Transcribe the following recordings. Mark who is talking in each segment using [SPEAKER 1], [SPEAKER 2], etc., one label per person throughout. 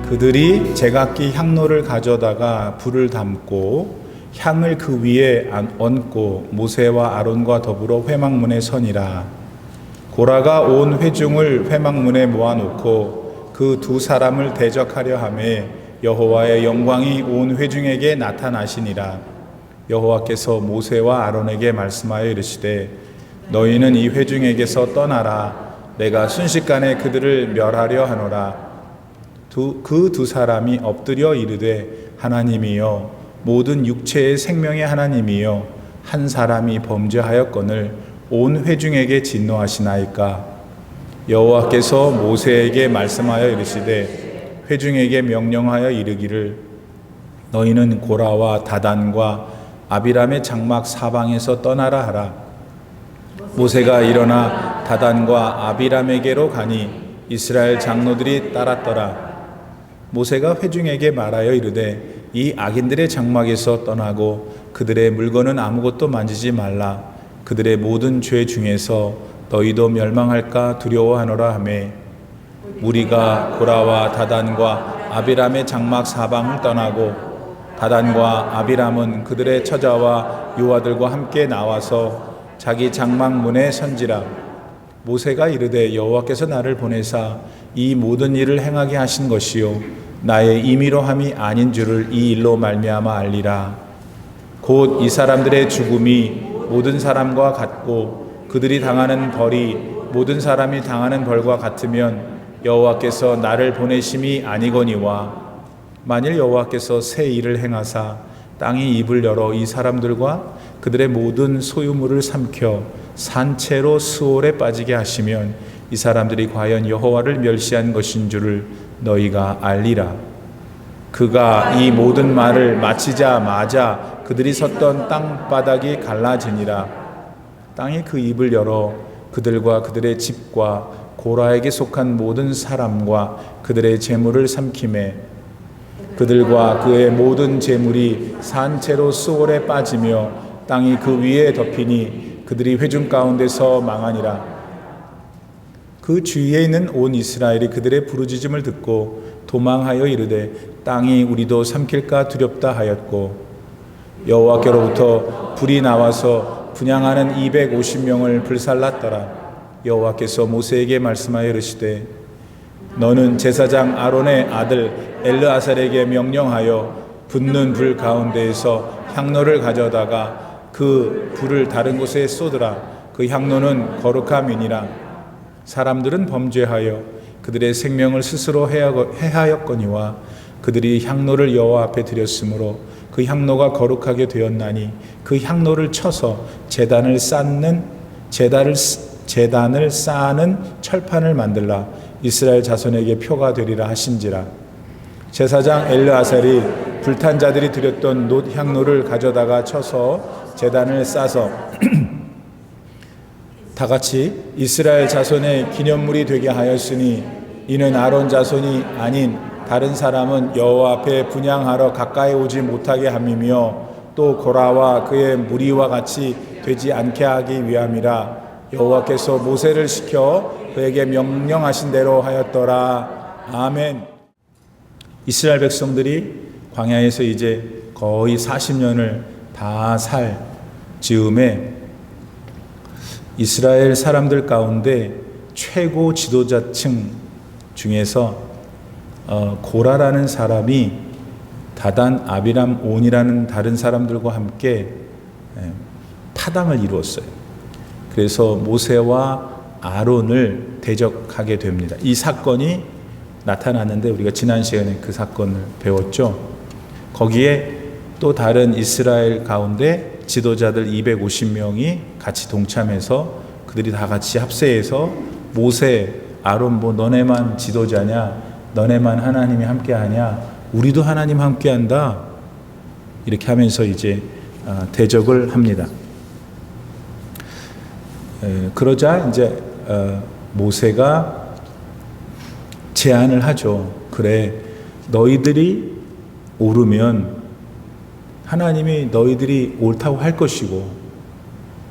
[SPEAKER 1] 그들이 제각기 향로를 가져다가 불을 담고 향을 그 위에 얹고 모세와 아론과 더불어 회막문에 서니라. 고라가 온 회중을 회막문에 모아놓고 그 두 사람을 대적하려 하매 여호와의 영광이 온 회중에게 나타나시니라. 여호와께서 모세와 아론에게 말씀하여 이르시되 너희는 이 회중에게서 떠나라. 내가 순식간에 그들을 멸하려 하노라. 그 두 사람이 엎드려 이르되 하나님이여 모든 육체의 생명의 하나님이여 한 사람이 범죄하였거늘 온 회중에게 진노하시나이까. 여호와께서 모세에게 말씀하여 이르시되 회중에게 명령하여 이르기를 너희는 고라와 다단과 아비람의 장막 사방에서 떠나라 하라. 모세가 일어나 다단과 아비람에게로 가니 이스라엘 장로들이 따랐더라. 모세가 회중에게 말하여 이르되 이 악인들의 장막에서 떠나고 그들의 물건은 아무것도 만지지 말라. 그들의 모든 죄 중에서 너희도 멸망할까 두려워하노라 하매 무리가 고라와 다단과 아비람의 장막 사방을 떠나고 다단과 아비람은 그들의 처자와 요아들과 함께 나와서 자기 장막 문에 선지라. 모세가 이르되 여호와께서 나를 보내사 이 모든 일을 행하게 하신 것이요 나의 임의로 함이 아닌 줄을 이 일로 말미암아 알리라. 곧 이 사람들의 죽음이 모든 사람과 같고 그들이 당하는 벌이 모든 사람이 당하는 벌과 같으면 여호와께서 나를 보내심이 아니거니와 만일 여호와께서 새 일을 행하사 땅이 입을 열어 이 사람들과 그들의 모든 소유물을 삼켜 산채로 수월에 빠지게 하시면 이 사람들이 과연 여호와를 멸시한 것인 줄을 너희가 알리라. 그가 이 모든 말을 마치자마자 그들이 섰던 땅바닥이 갈라지니라. 땅이 그 입을 열어 그들과 그들의 집과 고라에게 속한 모든 사람과 그들의 재물을 삼키매 그들과 그의 모든 재물이 산채로 수월에 빠지며 땅이 그 위에 덮이니 그들이 회중 가운데서 망하니라. 그 주위에 있는 온 이스라엘이 그들의 부르짖음을 듣고 도망하여 이르되 땅이 우리도 삼킬까 두렵다 하였고 여호와께로부터 불이 나와서 분향하는 250명을 불살랐더라. 여호와께서 모세에게 말씀하여 이르시되 너는 제사장 아론의 아들 엘르아살에게 명령하여 붙는 불 가운데에서 향로를 가져다가 그 불을 다른 곳에 쏟으라. 그 향로는 거룩함이니라. 사람들은 범죄하여 그들의 생명을 스스로 해하였거니와 그들이 향로를 여호와 앞에 드렸으므로 그 향로가 거룩하게 되었나니 그 향로를 쳐서 제단을 쌓는 철판을 만들라. 이스라엘 자손에게 표가 되리라 하신지라. 제사장 엘르아살이 불탄 자들이 드렸던 놋 향로를 가져다가 쳐서 제단을 싸서 다 같이 이스라엘 자손의 기념물이 되게 하였으니 이는 아론 자손이 아닌 다른 사람은 여호와 앞에 분향하러 가까이 오지 못하게 함이며 또 고라와 그의 무리와 같이 되지 않게 하기 위함이라. 여호와께서 모세를 시켜 그에게 명령하신 대로 하였더라. 아멘. 이스라엘 백성들이 광야에서 이제 거의 40년을 다 살 즈음에 이스라엘 사람들 가운데 최고 지도자층 중에서 고라라는 사람이 다단, 아비람, 온이라는 다른 사람들과 함께 파당을 이루었어요. 그래서 모세와 아론을 대적하게 됩니다. 이 사건이 나타났는데 우리가 지난 시간에 그 사건을 배웠죠. 거기에 또 다른 이스라엘 가운데 지도자들 250명이 같이 동참해서 그들이 다 같이 합세해서 모세, 아론 뭐 너네만 지도자냐? 너네만 하나님이 함께하냐? 우리도 하나님 함께한다. 이렇게 하면서 이제 대적을 합니다. 그러자 이제 모세가 제안을 하죠. 그래, 너희들이 옳으면 하나님이 너희들이 옳다고 할 것이고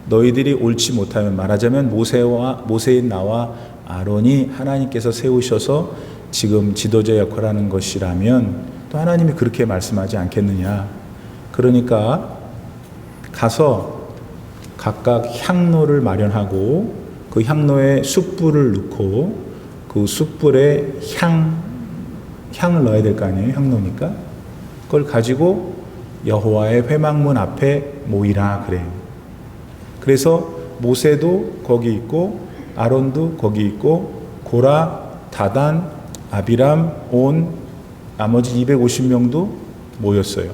[SPEAKER 1] 너희들이 옳지 못하면 말하자면 모세인 나와 아론이 하나님께서 세우셔서 지금 지도자 역할을 하는 것이라면 또 하나님이 그렇게 말씀하지 않겠느냐. 그러니까 가서 각각 향로를 마련하고 그 향로에 숯불을 넣고 그 숯불에 향을 넣어야 될 거 아니에요. 향로니까. 그걸 가지고 여호와의 회막문 앞에 모이라 그래요. 그래서 모세도 거기 있고 아론도 거기 있고 고라, 다단, 아비람, 온 나머지 250명도 모였어요.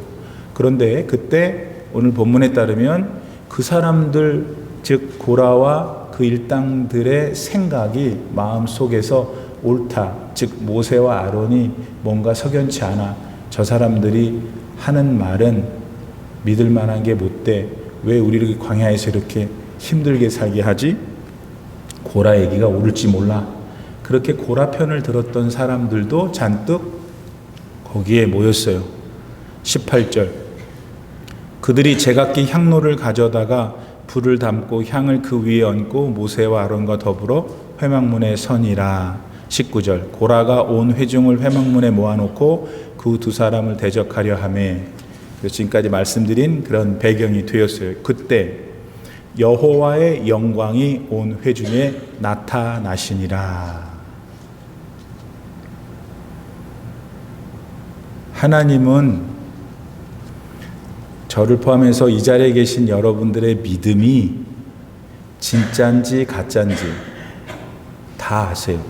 [SPEAKER 1] 그런데 그때 오늘 본문에 따르면 그 사람들 즉 고라와 그 일당들의 생각이 마음속에서 옳다. 즉 모세와 아론이 뭔가 석연치 않아. 저 사람들이 하는 말은 믿을 만한 게 못 돼. 왜 우리를 광야에서 이렇게 힘들게 살게 하지? 고라 얘기가 옳을지 몰라. 그렇게 고라 편을 들었던 사람들도 잔뜩 거기에 모였어요. 18절 그들이 제각기 향로를 가져다가 불을 담고 향을 그 위에 얹고 모세와 아론과 더불어 회막문에 서니라. 19절 고라가 온 회중을 회막문에 모아놓고 그 두 사람을 대적하려 하매. 지금까지 말씀드린 그런 배경이 되었어요. 그때 여호와의 영광이 온 회중에 나타나시니라. 하나님은 저를 포함해서 이 자리에 계신 여러분들의 믿음이 진짜인지 가짜인지 다 아세요.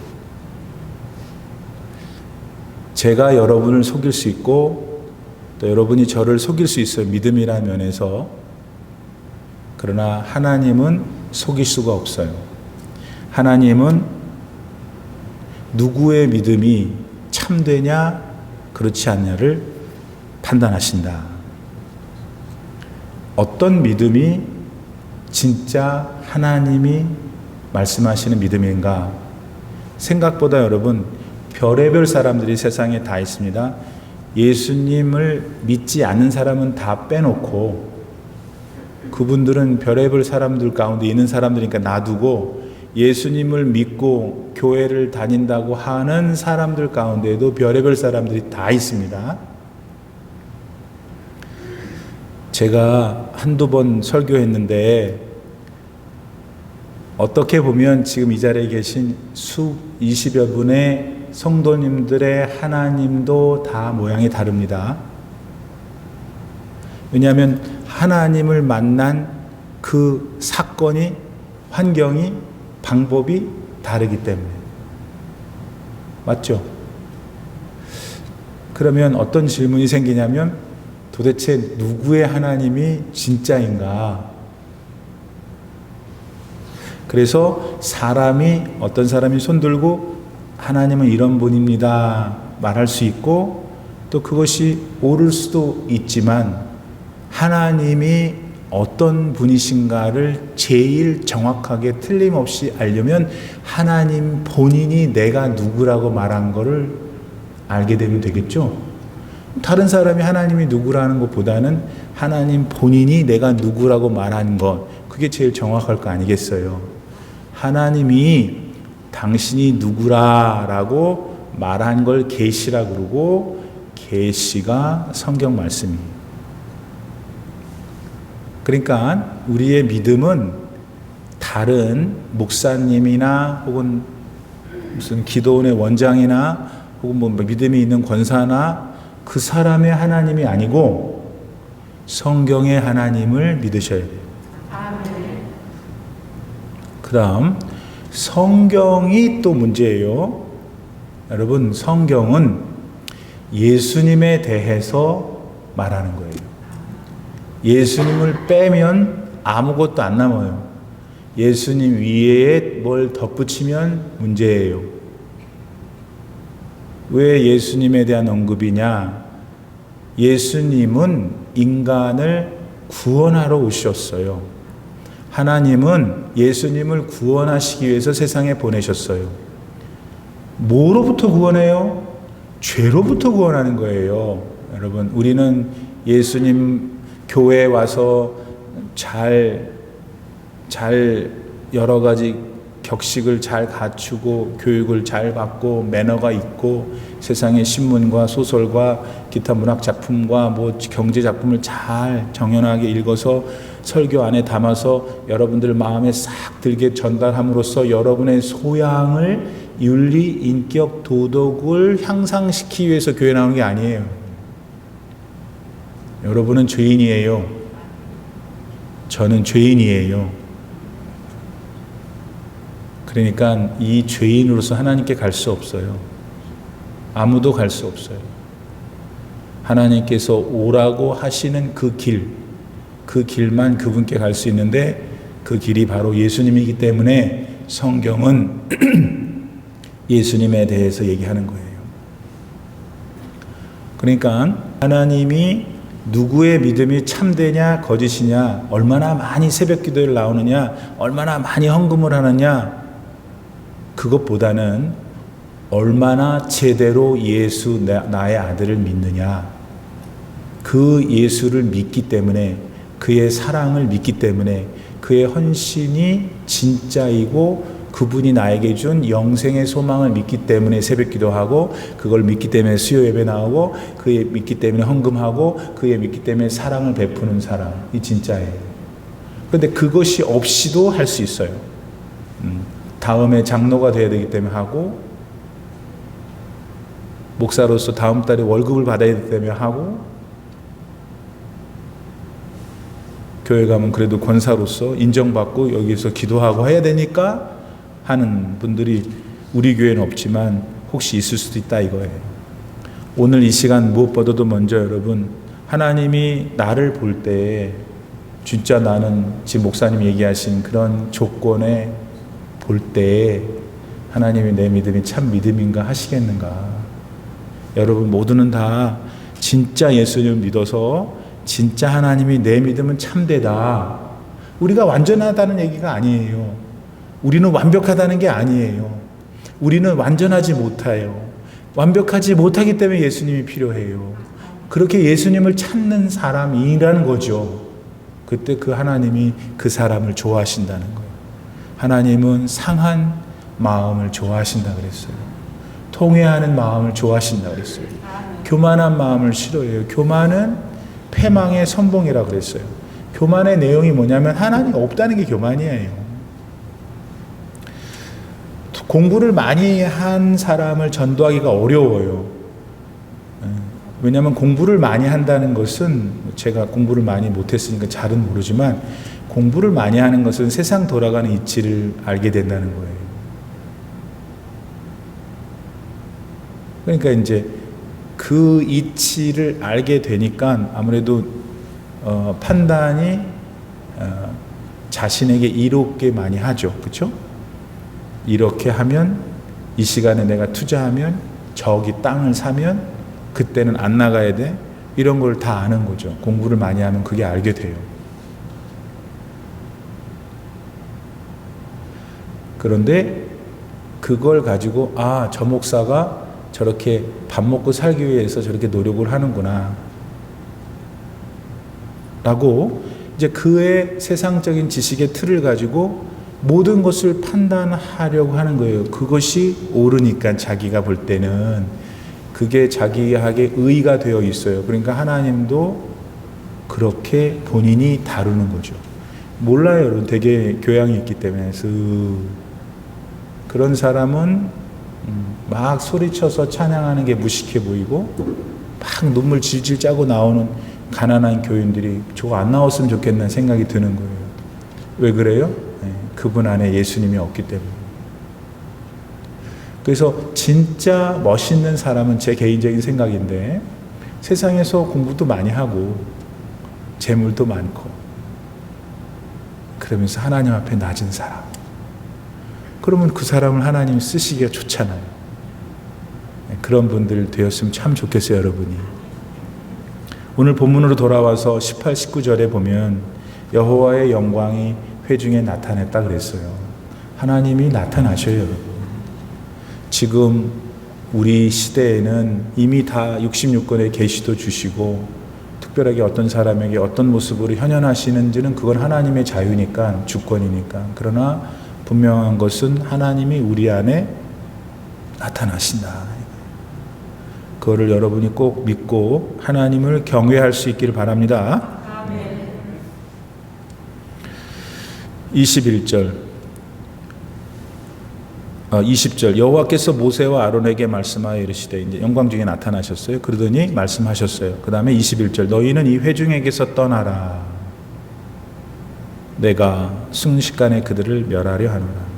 [SPEAKER 1] 제가 여러분을 속일 수 있고 또 여러분이 저를 속일 수 있어요. 믿음이라는 면에서. 그러나 하나님은 속일 수가 없어요. 하나님은 누구의 믿음이 참되냐 그렇지 않냐를 판단하신다. 어떤 믿음이 진짜 하나님이 말씀하시는 믿음인가? 생각보다 여러분 별의별 사람들이 세상에 다 있습니다. 예수님을 믿지 않는 사람은 다 빼놓고 그분들은 별의별 사람들 가운데 있는 사람들이니까 놔두고 예수님을 믿고 교회를 다닌다고 하는 사람들 가운데에도 별의별 사람들이 다 있습니다. 제가 한두 번 설교했는데 어떻게 보면 지금 이 자리에 계신 수 20여 분의 성도님들의 하나님도 다 모양이 다릅니다. 왜냐하면 하나님을 만난 그 사건이, 환경이, 방법이 다르기 때문에. 맞죠? 그러면 어떤 질문이 생기냐면 도대체 누구의 하나님이 진짜인가? 그래서 어떤 사람이 손들고 하나님은 이런 분입니다 말할 수 있고 또 그것이 옳을 수도 있지만 하나님이 어떤 분이신가를 제일 정확하게 틀림없이 알려면 하나님 본인이 내가 누구라고 말한 거를 알게 되면 되겠죠. 다른 사람이 하나님이 누구라는 것보다는 하나님 본인이 내가 누구라고 말한 것, 그게 제일 정확할 거 아니겠어요. 하나님이 당신이 누구라라고 말한 걸 계시라 그러고 계시가 성경 말씀이에요. 그러니까 우리의 믿음은 다른 목사님이나 혹은 무슨 기도원의 원장이나 혹은 뭐 믿음이 있는 권사나 그 사람의 하나님이 아니고 성경의 하나님을 믿으셔야 돼요. 그 다음 성경이 또 문제예요. 여러분 성경은 예수님에 대해서 말하는 거예요. 예수님을 빼면 아무것도 안 남아요. 예수님 위에 뭘 덧붙이면 문제예요. 왜 예수님에 대한 언급이냐? 예수님은 인간을 구원하러 오셨어요. 하나님은 예수님을 구원하시기 위해서 세상에 보내셨어요. 뭐로부터 구원해요? 죄로부터 구원하는 거예요. 여러분, 우리는 예수님 교회에 와서 잘 여러 가지 격식을 잘 갖추고 교육을 잘 받고 매너가 있고 세상의 신문과 소설과 기타 문학 작품과 경제 작품을 잘 정연하게 읽어서 설교 안에 담아서 여러분들 마음에 싹 들게 전달함으로써 여러분의 소양을 윤리, 인격, 도덕을 향상시키기 위해서 교회 나오는 게 아니에요. 여러분은 죄인이에요. 저는 죄인이에요. 그러니까 이 죄인으로서 하나님께 갈 수 없어요. 아무도 갈 수 없어요. 하나님께서 오라고 하시는 그 길만 그분께 갈 수 있는데 그 길이 바로 예수님이기 때문에 성경은 예수님에 대해서 얘기하는 거예요. 그러니까 하나님이 누구의 믿음이 참되냐 거짓이냐, 얼마나 많이 새벽 기도를 나오느냐, 얼마나 많이 헌금을 하느냐, 그것보다는 얼마나 제대로 예수 나의 아들을 믿느냐, 그 예수를 믿기 때문에, 그의 사랑을 믿기 때문에, 그의 헌신이 진짜이고 그분이 나에게 준 영생의 소망을 믿기 때문에 새벽 기도하고, 그걸 믿기 때문에 수요 예배 나오고, 그의 믿기 때문에 헌금하고, 그의 믿기 때문에 사랑을 베푸는 사람이 진짜예요. 그런데 그것이 없이도 할 수 있어요. 다음에 장로가 돼야 되기 때문에 하고, 목사로서 다음 달에 월급을 받아야 되기 때문에 하고, 교회 가면 그래도 권사로서 인정받고 여기서 기도하고 해야 되니까 하는 분들이 우리 교회는 없지만 혹시 있을 수도 있다 이거예요. 오늘 이 시간 무엇보다도 먼저 여러분, 하나님이 나를 볼 때 진짜 나는 지금 목사님 얘기하신 그런 조건에 볼 때 하나님이 내 믿음이 참 믿음인가 하시겠는가. 여러분 모두는 다 진짜 예수님을 믿어서 진짜 하나님이 내 믿음은 참되다. 우리가 완전하다는 얘기가 아니에요. 우리는 완벽하다는 게 아니에요. 우리는 완전하지 못해요. 완벽하지 못하기 때문에 예수님이 필요해요. 그렇게 예수님을 찾는 사람이라는 거죠. 그때 그 하나님이 그 사람을 좋아하신다는 거예요. 하나님은 상한 마음을 좋아하신다 그랬어요. 통회하는 마음을 좋아하신다 그랬어요. 교만한 마음을 싫어해요. 교만은 패망의 선봉이라 그랬어요. 교만의 내용이 뭐냐면 하나님 없다는 게 교만이에요. 공부를 많이 한 사람을 전도하기가 어려워요. 왜냐하면 공부를 많이 한다는 것은, 제가 공부를 많이 못했으니까 잘은 모르지만, 공부를 많이 하는 것은 세상 돌아가는 이치를 알게 된다는 거예요. 그러니까 이제 그 이치를 알게 되니까 아무래도 판단이 자신에게 이롭게 많이 하죠. 그렇죠? 이렇게 하면, 이 시간에 내가 투자하면, 저기 땅을 사면 그때는 안 나가야 돼. 이런 걸 다 아는 거죠. 공부를 많이 하면 그게 알게 돼요. 그런데 그걸 가지고 저 목사가 저렇게 밥 먹고 살기 위해서 저렇게 노력을 하는구나 라고 이제 그의 세상적인 지식의 틀을 가지고 모든 것을 판단하려고 하는 거예요. 그것이 옳으니까 자기가 볼 때는 그게 자기에게 의가 되어 있어요. 그러니까 하나님도 그렇게 본인이 다루는 거죠. 몰라요, 여러분. 되게 교양이 있기 때문에. 그런 사람은 막 소리쳐서 찬양하는 게 무식해 보이고, 막 눈물 질질 짜고 나오는 가난한 교인들이 저거 안 나왔으면 좋겠다는 생각이 드는 거예요. 왜 그래요? 그분 안에 예수님이 없기 때문에. 그래서 진짜 멋있는 사람은, 제 개인적인 생각인데, 세상에서 공부도 많이 하고 재물도 많고 그러면서 하나님 앞에 낮은 사람, 그러면 그 사람을 하나님이 쓰시기가 좋잖아요. 그런 분들 되었으면 참 좋겠어요, 여러분이. 오늘 본문으로 돌아와서 18, 19절에 보면 여호와의 영광이 회중에 나타났다 그랬어요. 하나님이 나타나셔요, 여러분. 지금 우리 시대에는 이미 다 66권의 계시도 주시고, 특별하게 어떤 사람에게 어떤 모습으로 현현하시는지는 그건 하나님의 자유니까, 주권이니까. 그러나 분명한 것은 하나님이 우리 안에 나타나신다. 그거를 여러분이 꼭 믿고 하나님을 경외할 수 있기를 바랍니다. 20절 여호와께서 모세와 아론에게 말씀하여 이르시되, 이제 영광 중에 나타나셨어요. 그러더니 말씀하셨어요. 그 다음에 21절 너희는 이 회중에게서 떠나라. 내가 순식간에 그들을 멸하려 하노라.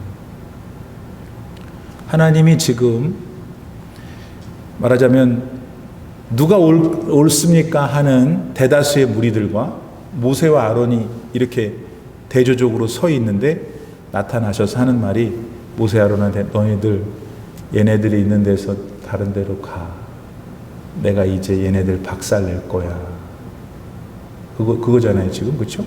[SPEAKER 1] 하나님이 지금 말하자면 누가 옳습니까 하는 대다수의 무리들과 모세와 아론이 이렇게 대조적으로 서 있는데 나타나셔서 하는 말이, 모세 아론한테 너희들 얘네들이 있는 데서 다른 데로 가. 내가 이제 얘네들 박살낼 거야. 그거잖아요 지금. 그렇죠?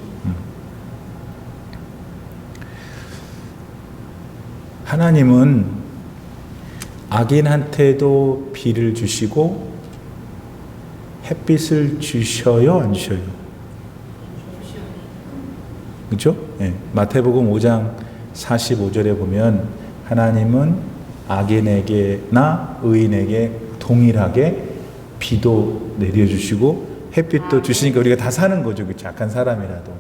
[SPEAKER 1] 하나님은 악인한테도 비를 주시고 햇빛을 주셔요, 안 주셔요? 그렇죠? 네. 마태복음 5장 45절에 보면 하나님은 악인에게나 의인에게 동일하게 비도 내려주시고 햇빛도 주시니까 우리가 다 사는 거죠. 그렇죠? 악한 사람이라도.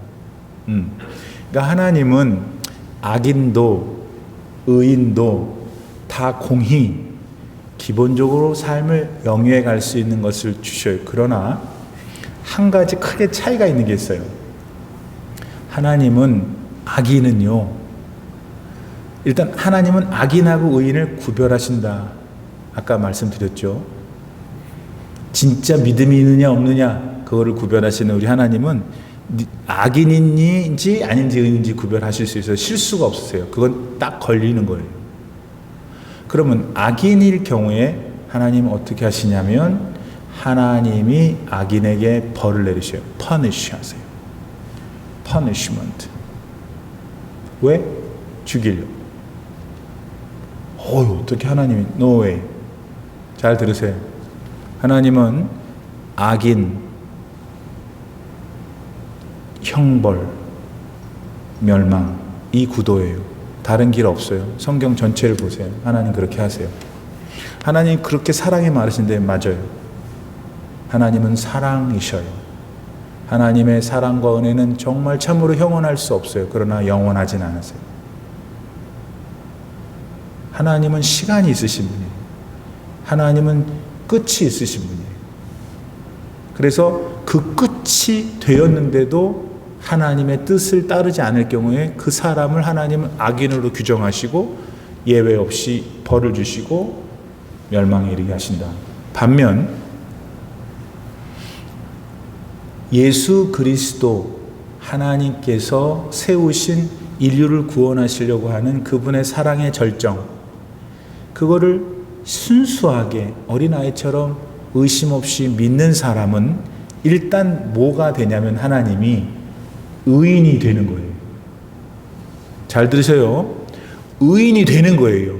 [SPEAKER 1] 그러니까 하나님은 악인도 의인도 다 공히 기본적으로 삶을 영위해 갈 수 있는 것을 주셔요. 그러나 한 가지 크게 차이가 있는 게 있어요. 하나님은 악인은요, 일단 하나님은 악인하고 의인을 구별하신다. 아까 말씀드렸죠. 진짜 믿음이 있느냐 없느냐 그거를 구별하시는 우리 하나님은 악인인지 아닌지 의인인지 구별하실 수 있어요. 실수가 없으세요. 그건 딱 걸리는 거예요. 그러면 악인일 경우에 하나님은 어떻게 하시냐면 하나님이 악인에게 벌을 내리셔요. punish 하세요. punishment. 왜? 죽이려고. 어떻게 하나님이 no way. 잘 들으세요. 하나님은 악인, 형벌, 멸망, 이 구도예요. 다른 길 없어요. 성경 전체를 보세요. 하나님 그렇게 하세요. 하나님 그렇게 사랑이 많으신데 맞아요. 하나님은 사랑이셔요. 하나님의 사랑과 은혜는 정말 참으로 형언할 수 없어요. 그러나 영원하진 않으세요. 하나님은 시간이 있으신 분이에요. 하나님은 끝이 있으신 분이에요. 그래서 그 끝이 되었는데도 하나님의 뜻을 따르지 않을 경우에 그 사람을 하나님은 악인으로 규정하시고 예외 없이 벌을 주시고 멸망에 이르게 하신다. 반면 예수 그리스도 하나님께서 세우신 인류를 구원하시려고 하는 그분의 사랑의 절정, 그거를 순수하게 어린아이처럼 의심 없이 믿는 사람은 일단 뭐가 되냐면 하나님이 의인이 되는 거예요. 잘 들으세요. 의인이 되는 거예요.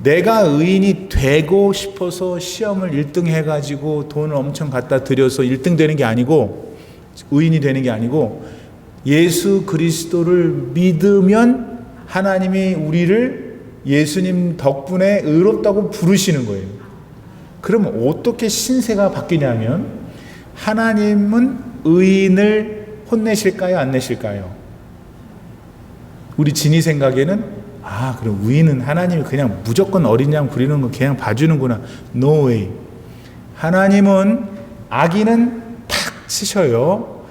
[SPEAKER 1] 내가 의인이 되고 싶어서 시험을 1등 해가지고 돈을 엄청 갖다 들여서 1등 되는 게 아니고, 의인이 되는 게 아니고, 예수 그리스도를 믿으면 하나님이 우리를 예수님 덕분에 의롭다고 부르시는 거예요. 그러면 어떻게 신세가 바뀌냐면 하나님은 의인을 혼내실까요? 안 내실까요? 우리 진이 생각에는 그럼 의인은 하나님이 그냥 무조건 어린 양 부리는 거 그냥 봐주는구나. No way. 하나님은 악인은 탁 치셔요.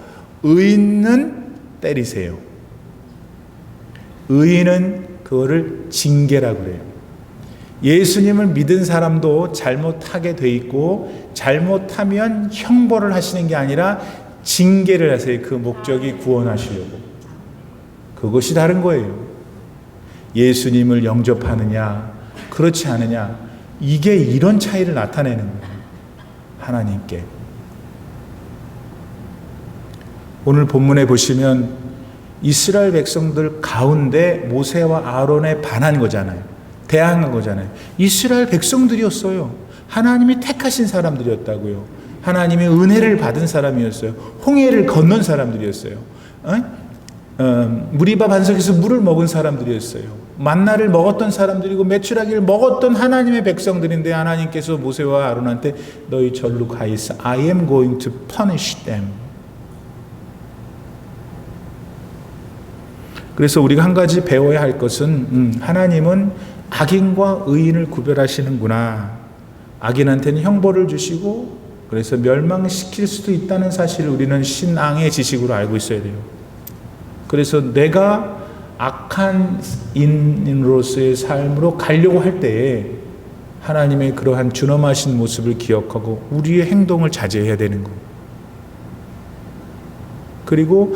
[SPEAKER 1] 의인은 때리세요. 의인은 그거를 징계라고 그래요. 예수님을 믿은 사람도 잘못하게 돼 있고 잘못하면 형벌을 하시는 게 아니라 징계를 하세요. 그 목적이 구원하시려고. 그것이 다른 거예요. 예수님을 영접하느냐 그렇지 않으냐, 이게 이런 차이를 나타내는 거예요. 하나님께. 오늘 본문에 보시면 이스라엘 백성들 가운데 모세와 아론에 반한 거잖아요. 대항한 거잖아요. 이스라엘 백성들이었어요. 하나님이 택하신 사람들이었다고요. 하나님의 은혜를 받은 사람이었어요. 홍해를 건넌 사람들이었어요. 무리바 반석에서 물을 먹은 사람들이었어요. 만나를 먹었던 사람들이고 메추라기를 먹었던 하나님의 백성들인데 하나님께서 모세와 아론한테 너희 절로 가 있어. I am going to punish them. 그래서 우리가 한 가지 배워야 할 것은 하나님은 악인과 의인을 구별하시는구나. 악인한테는 형벌을 주시고 그래서 멸망시킬 수도 있다는 사실을 우리는 신앙의 지식으로 알고 있어야 돼요. 그래서 내가 악한 인으로서의 삶으로 가려고 할 때에 하나님의 그러한 준엄하신 모습을 기억하고 우리의 행동을 자제해야 되는 거예요. 그리고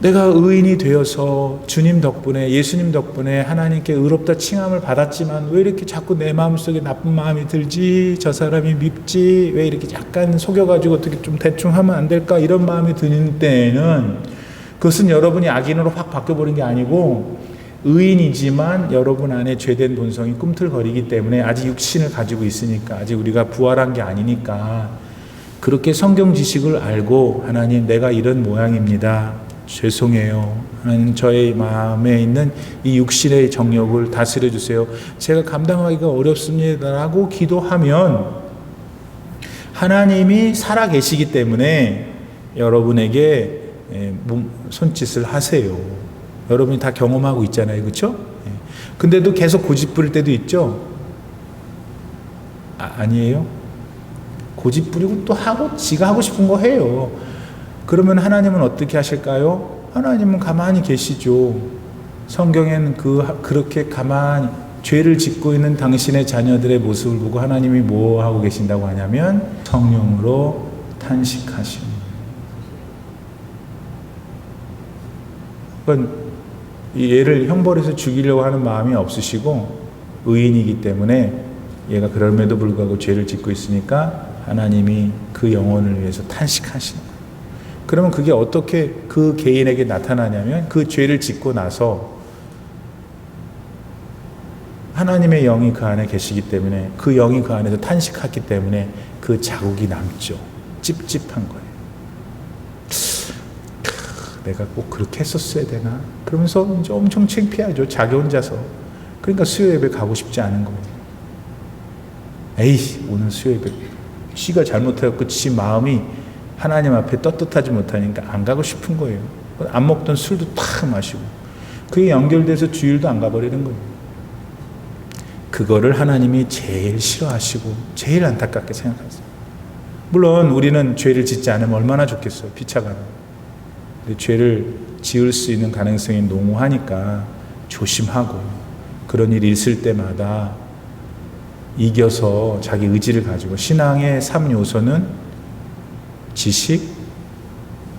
[SPEAKER 1] 내가 의인이 되어서 주님 덕분에, 예수님 덕분에 하나님께 의롭다 칭함을 받았지만 왜 이렇게 자꾸 내 마음속에 나쁜 마음이 들지? 저 사람이 밉지? 왜 이렇게 약간 속여가지고 어떻게 좀 대충 하면 안 될까? 이런 마음이 드는 때에는 그것은 여러분이 악인으로 확 바뀌어버린 게 아니고 의인이지만 여러분 안에 죄된 본성이 꿈틀거리기 때문에 아직 육신을 가지고 있으니까, 아직 우리가 부활한 게 아니니까 그렇게 성경 지식을 알고 하나님 내가 이런 모양입니다. 죄송해요. 하나님 저의 마음에 있는 이 육신의 정욕을 다스려 주세요. 제가 감당하기가 어렵습니다. 라고 기도하면 하나님이 살아 계시기 때문에 여러분에게 손짓을 하세요. 여러분이 다 경험하고 있잖아요. 그렇죠? 근데도 계속 고집 부릴 때도 있죠? 아니에요? 고집 부리고 또 하고 지가 하고 싶은 거 해요. 그러면 하나님은 어떻게 하실까요? 하나님은 가만히 계시죠. 성경에는 그렇게 가만히 죄를 짓고 있는 당신의 자녀들의 모습을 보고 하나님이 뭐 하고 계신다고 하냐면 성령으로 탄식하십니다. 그러니까 이 얘를 형벌해서 죽이려고 하는 마음이 없으시고 의인이기 때문에 얘가 그럼에도 불구하고 죄를 짓고 있으니까 하나님이 그 영혼을 위해서 탄식하시는 거예요. 그러면 그게 어떻게 그 개인에게 나타나냐면 그 죄를 짓고 나서 하나님의 영이 그 안에 계시기 때문에 그 영이 그 안에서 탄식하기 때문에 그 자국이 남죠. 찝찝한 거예요. 내가 꼭 그렇게 했었어야 되나? 그러면서 이제 엄청 창피하죠. 자기 혼자서. 그러니까 수요 예배 가고 싶지 않은 거예요. 에이, 오늘 수요 예배 씨가 잘못해갖고 지 마음이 하나님 앞에 떳떳하지 못하니까 안 가고 싶은 거예요. 안 먹던 술도 탁 마시고 그게 연결돼서 주일도 안 가버리는 거예요. 그거를 하나님이 제일 싫어하시고 제일 안타깝게 생각하세요. 물론 우리는 죄를 짓지 않으면 얼마나 좋겠어요. 피차가는. 죄를 지을 수 있는 가능성이 농후하니까 조심하고 그런 일이 있을 때마다 이겨서 자기 의지를 가지고 신앙의 3요소는 지식,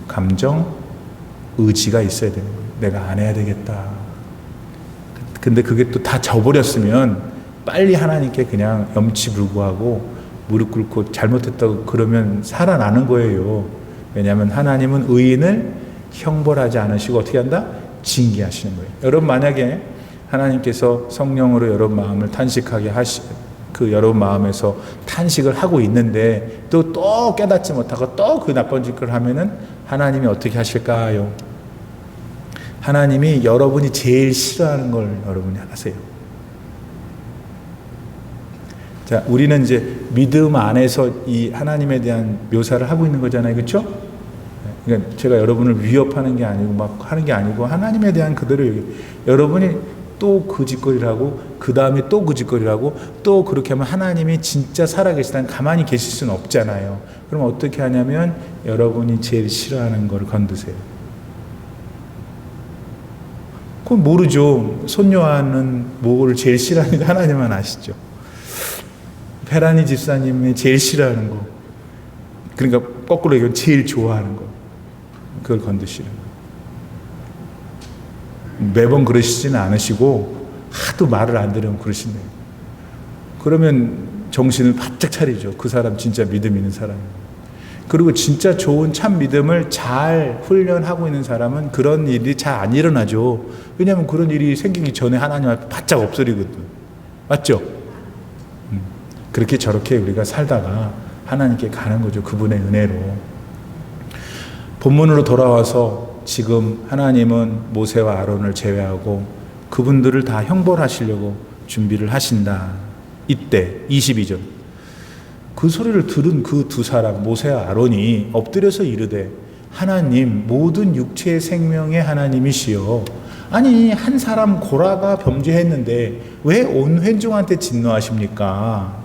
[SPEAKER 1] 감정, 의지가 있어야 되는 거예요. 내가 안 해야 되겠다. 근데 그게 또 다 져버렸으면 빨리 하나님께 그냥 염치불구하고 무릎 꿇고 잘못했다고 그러면 살아나는 거예요. 왜냐하면 하나님은 의인을 형벌하지 않으시고 어떻게 한다? 징계하시는 거예요. 여러분 만약에 하나님께서 성령으로 여러분 마음을 탄식하게 그 여러분 마음에서 탄식을 하고 있는데 또 깨닫지 못하고 또 그 나쁜 짓을 하면은 하나님이 어떻게 하실까요? 하나님이 여러분이 제일 싫어하는 걸 여러분이 하세요. 자, 우리는 이제 믿음 안에서 이 하나님에 대한 묘사를 하고 있는 거잖아요. 그렇죠? 그러니까 제가 여러분을 위협하는 게 아니고 막 하는 게 아니고 하나님에 대한 그대로 여러분이 또 그 짓거리를 하고 그 다음에 또 그 짓거리를 하고 또 그렇게 하면 하나님이 진짜 살아계시다는 가만히 계실 수는 없잖아요. 그럼 어떻게 하냐면 여러분이 제일 싫어하는 걸 건드세요. 그건 모르죠. 손녀와는 뭐를 제일 싫어하는지 하나님만 아시죠. 페라니 집사님이 제일 싫어하는 거, 그러니까 거꾸로 얘기하면 제일 좋아하는 거, 그걸 건드시는 거예요. 매번 그러시지는 않으시고 하도 말을 안 들으면 그러신대요. 그러면 정신을 바짝 차리죠. 그 사람 진짜 믿음 있는 사람이에요. 그리고 진짜 좋은 참 믿음을 잘 훈련하고 있는 사람은 그런 일이 잘 안 일어나죠. 왜냐하면 그런 일이 생기기 전에 하나님 앞에 바짝 엎드리거든. 맞죠? 그렇게 저렇게 우리가 살다가 하나님께 가는 거죠. 그분의 은혜로. 본문으로 돌아와서 지금 하나님은 모세와 아론을 제외하고 그분들을 다 형벌하시려고 준비를 하신다. 이때 22절. 그 소리를 들은 그 두 사람 모세와 아론이 엎드려서 이르되 하나님 모든 육체의 생명의 하나님이시여, 아니 한 사람 고라가 범죄했는데 왜 온 회중한테 진노하십니까?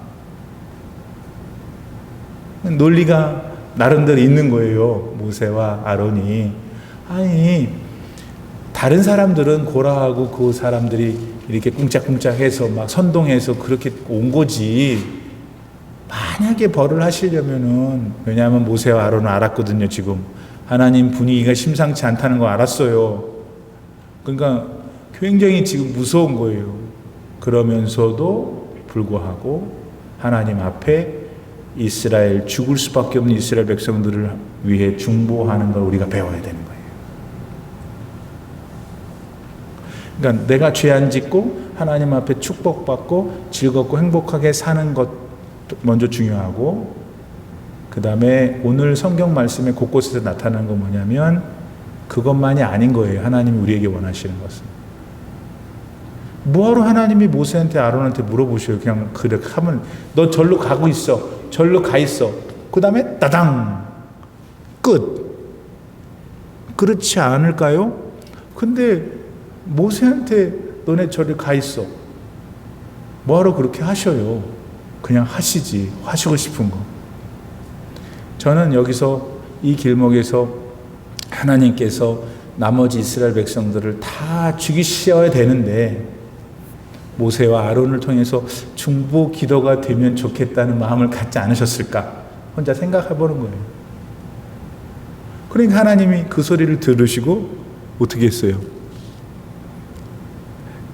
[SPEAKER 1] 논리가 나름대로 있는 거예요. 모세와 아론이. 아니 다른 사람들은 고라하고 그 사람들이 이렇게 꿍짝꿍짝해서 막 선동해서 그렇게 온 거지. 만약에 벌을 하시려면은, 왜냐하면 모세와 아론은 알았거든요. 지금 하나님 분위기가 심상치 않다는 거 알았어요. 그러니까 굉장히 지금 무서운 거예요. 그러면서도 불구하고 하나님 앞에 이스라엘, 죽을 수밖에 없는 이스라엘 백성들을 위해 중보하는 걸 우리가 배워야 되는 거예요. 그러니까 내가 죄 안 짓고 하나님 앞에 축복받고 즐겁고 행복하게 사는 것 먼저 중요하고, 그 다음에 오늘 성경 말씀에 곳곳에서 나타나는 건 뭐냐면 그것만이 아닌 거예요. 하나님이 우리에게 원하시는 것은. 뭐하러 하나님이 모세한테 아론한테 물어보셔요. 그냥 그렇게 하면 너 절로 가고 있어, 절로 가 있어, 그 다음에 따당 끝. 그렇지 않을까요? 근데 모세한테 너네 저리 가 있어, 뭐하러 그렇게 하셔요? 그냥 하시지, 하시고 싶은 거. 저는 여기서 이 길목에서 하나님께서 나머지 이스라엘 백성들을 다 죽이셔야 되는데 모세와 아론을 통해서 중보 기도가 되면 좋겠다는 마음을 갖지 않으셨을까? 혼자 생각해 보는 거예요. 그러니까 하나님이 그 소리를 들으시고 어떻게 했어요?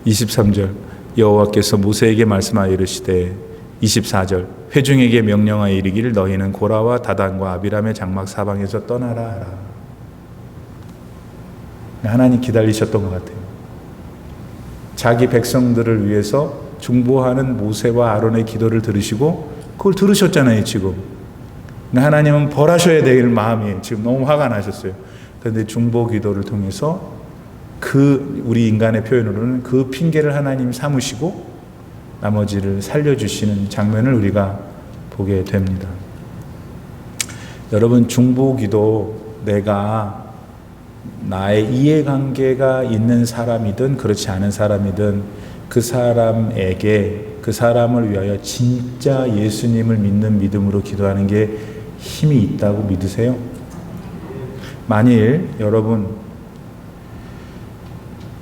[SPEAKER 1] 23절 여호와께서 모세에게 말씀하여 이르시되, 24절 회중에게 명령하여 이르기를 너희는 고라와 다단과 아비람의 장막 사방에서 떠나라 하라. 하나님 기다리셨던 것 같아요. 자기 백성들을 위해서 중보하는 모세와 아론의 기도를 들으시고 그걸 들으셨잖아요. 지금 하나님은 벌하셔야 될 마음이 지금 너무 화가 나셨어요. 그런데 중보 기도를 통해서 그 우리 인간의 표현으로는 그 핑계를 하나님이 삼으시고 나머지를 살려주시는 장면을 우리가 보게 됩니다. 여러분, 중보기도 내가 나의 이해관계가 있는 사람이든 그렇지 않은 사람이든 그 사람에게, 그 사람을 위하여 진짜 예수님을 믿는 믿음으로 기도하는 게 힘이 있다고 믿으세요? 만일 여러분,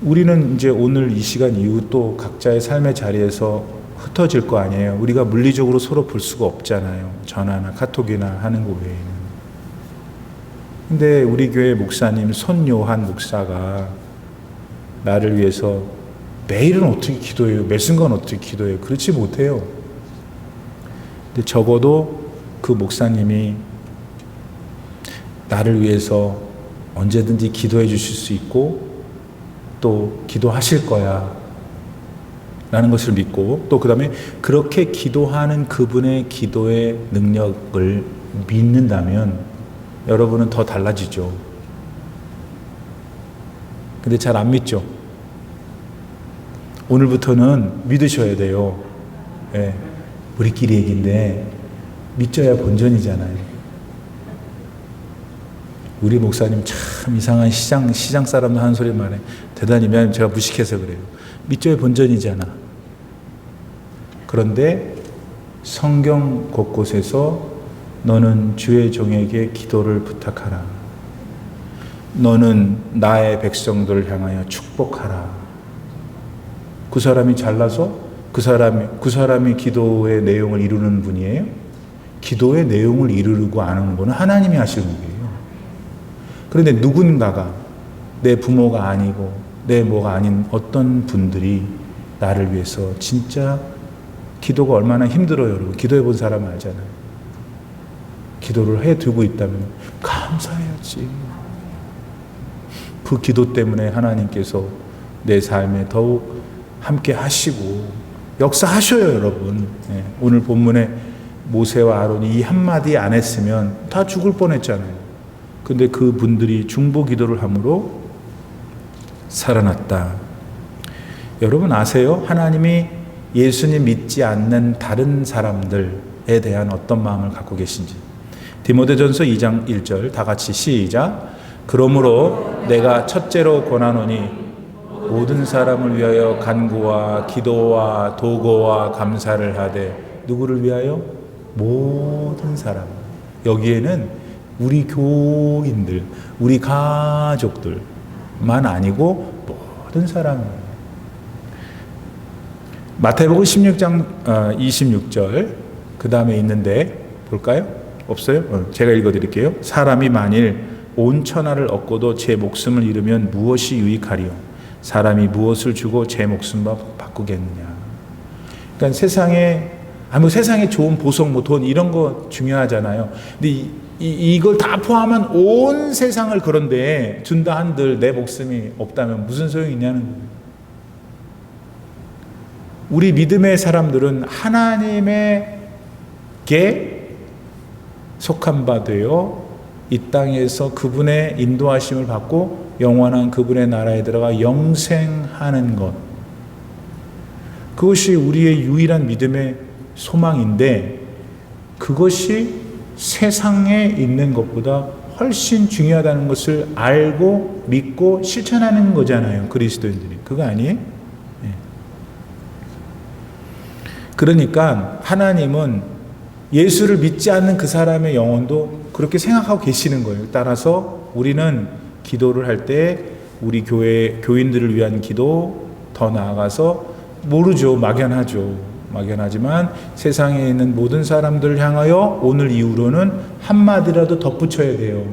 [SPEAKER 1] 우리는 이제 오늘 이 시간 이후 또 각자의 삶의 자리에서 흩어질 거 아니에요. 우리가 물리적으로 서로 볼 수가 없잖아요. 전화나 카톡이나 하는 거 외에는. 근데 우리 교회 목사님 손요한 목사가 나를 위해서 매일은 어떻게 기도해요? 매 순간 어떻게 기도해요? 그렇지 못해요. 근데 적어도 그 목사님이 나를 위해서 언제든지 기도해 주실 수 있고 또 기도하실 거야 라는 것을 믿고, 또 그 다음에 그렇게 기도하는 그분의 기도의 능력을 믿는다면 여러분은 더 달라지죠. 근데 잘 안 믿죠. 오늘부터는 믿으셔야 돼요. 예, 우리끼리 얘기인데 믿져야 본전이잖아요. 우리 목사님 참 이상한 시장 사람들 하는 소리 말해. 대단히 미안해, 제가 무식해서 그래요. 믿져야 본전이잖아. 그런데 성경 곳곳에서 너는 주의 종에게 기도를 부탁하라. 너는 나의 백성들을 향하여 축복하라. 그 사람이 잘나서 그 사람이 기도의 내용을 이루는 분이에요? 기도의 내용을 이루고 안 하는 거는 하나님이 하시는 거예요. 그런데 누군가가, 내 부모가 아니고 내 뭐가 아닌 어떤 분들이 나를 위해서 진짜 기도가 얼마나 힘들어요. 여러분, 기도해 본 사람 알잖아요. 기도를 해두고 있다면 감사해야지. 그 기도 때문에 하나님께서 내 삶에 더욱 함께 하시고 역사하셔요. 여러분, 오늘 본문에 모세와 아론이 이 한마디 안 했으면 다 죽을 뻔했잖아요. 근데 그 분들이 중보 기도를 함으로 살아났다. 여러분 아세요? 하나님이 예수님 믿지 않는 다른 사람들에 대한 어떤 마음을 갖고 계신지. 디모데전서 2장 1절 다 같이 시작. 그러므로 내가 첫째로 권하노니 모든 사람을 위하여 간구와 기도와 도고와 감사를 하되. 누구를 위하여? 모든 사람. 여기에는 우리 교인들, 우리 가족들만 아니고 모든 사람. 마태복음 16장 26절 그 다음에 있는데 볼까요? 없어요? 제가 읽어드릴게요. 사람이 만일 온 천하를 얻고도 제 목숨을 잃으면 무엇이 유익하리요? 사람이 무엇을 주고 제 목숨과 바꾸겠느냐? 그러니까 세상에 좋은 보석, 돈 이런 거 중요하잖아요. 근데 이걸 다 포함한 온 세상을 그런데 준다 한들 내 목숨이 없다면 무슨 소용이 있냐는 거예요. 우리 믿음의 사람들은 하나님에게 속한 바 되어 이 땅에서 그분의 인도하심을 받고 영원한 그분의 나라에 들어가 영생하는 것. 그것이 우리의 유일한 믿음의 소망인데 그것이 세상에 있는 것보다 훨씬 중요하다는 것을 알고 믿고 실천하는 거잖아요. 그리스도인들이. 그거 아니에요? 그러니까 하나님은 예수를 믿지 않는 그 사람의 영혼도 그렇게 생각하고 계시는 거예요. 따라서 우리는 기도를 할 때 우리 교회 교인들을 위한 기도, 더 나아가서 모르죠. 막연하죠. 막연하지만 세상에 있는 모든 사람들을 향하여 오늘 이후로는 한마디라도 덧붙여야 돼요.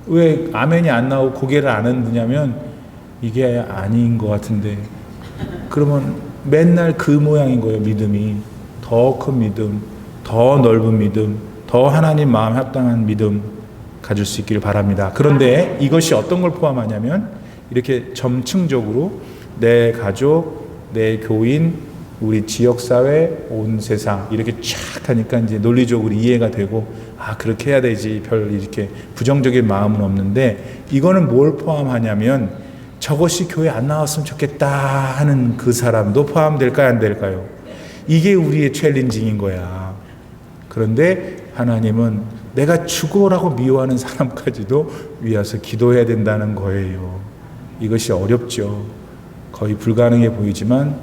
[SPEAKER 1] 왜 아멘이 안 나오고 고개를 안 흔드냐면 이게 아닌 것 같은데, 그러면 맨날 그 모양인 거예요. 믿음이 더 큰 믿음, 더 넓은 믿음, 더 하나님 마음 합당한 믿음 가질 수 있기를 바랍니다. 그런데 이것이 어떤 걸 포함하냐면 이렇게 점층적으로 내 가족, 내 교인, 우리 지역사회, 온 세상 이렇게 쫙 하니까 이제 논리적으로 이해가 되고 그렇게 해야 되지, 별 이렇게 부정적인 마음은 없는데, 이거는 뭘 포함하냐면 저것이 교회 안 나왔으면 좋겠다 하는 그 사람도 포함될까요? 안 될까요? 이게 우리의 챌린징인 거야. 그런데 하나님은 내가 죽어라고 미워하는 사람까지도 위해서 기도해야 된다는 거예요. 이것이 어렵죠. 거의 불가능해 보이지만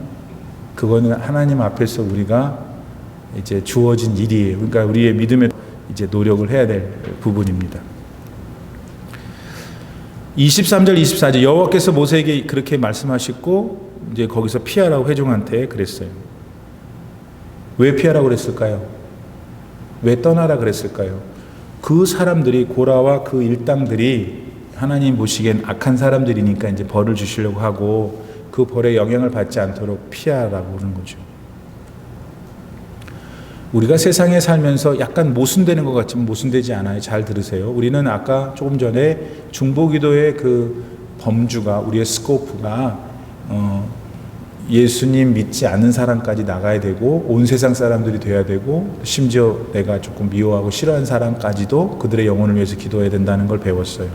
[SPEAKER 1] 그거는 하나님 앞에서 우리가 이제 주어진 일이에요. 그러니까 우리의 믿음에 이제 노력을 해야 될 부분입니다. 23절 24절 여호와께서 모세에게 그렇게 말씀하시고 이제 거기서 피하라고 회중한테 그랬어요. 왜 피하라고 그랬을까요? 왜 떠나라 그랬을까요? 그 사람들이, 고라와 그 일당들이 하나님 보시기엔 악한 사람들이니까 이제 벌을 주시려고 하고 그 벌에 영향을 받지 않도록 피하라고 그러는 거죠. 우리가 세상에 살면서 약간 모순되는 것 같지만 모순되지 않아요. 잘 들으세요. 우리는 아까 조금 전에 중보기도의 그 범주가, 우리의 스코프가 예수님 믿지 않는 사람까지 나가야 되고 온 세상 사람들이 돼야 되고 심지어 내가 조금 미워하고 싫어하는 사람까지도 그들의 영혼을 위해서 기도해야 된다는 걸 배웠어요.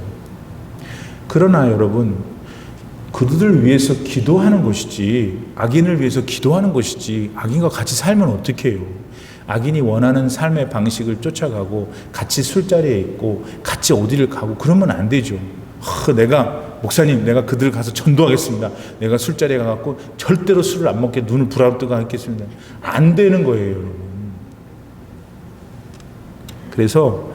[SPEAKER 1] 그러나 여러분, 그들을 위해서 기도하는 것이지 악인을 위해서 기도하는 것이지 악인과 같이 살면 어떻게 해요? 악인이 원하는 삶의 방식을 쫓아가고 같이 술자리에 있고 같이 어디를 가고 그러면 안 되죠. 목사님 내가 그들 가서 전도하겠습니다. 내가 술자리에 가갖고 절대로 술을 안 먹게 눈을 부라뜨고 하겠습니다. 안 되는 거예요, 여러분. 그래서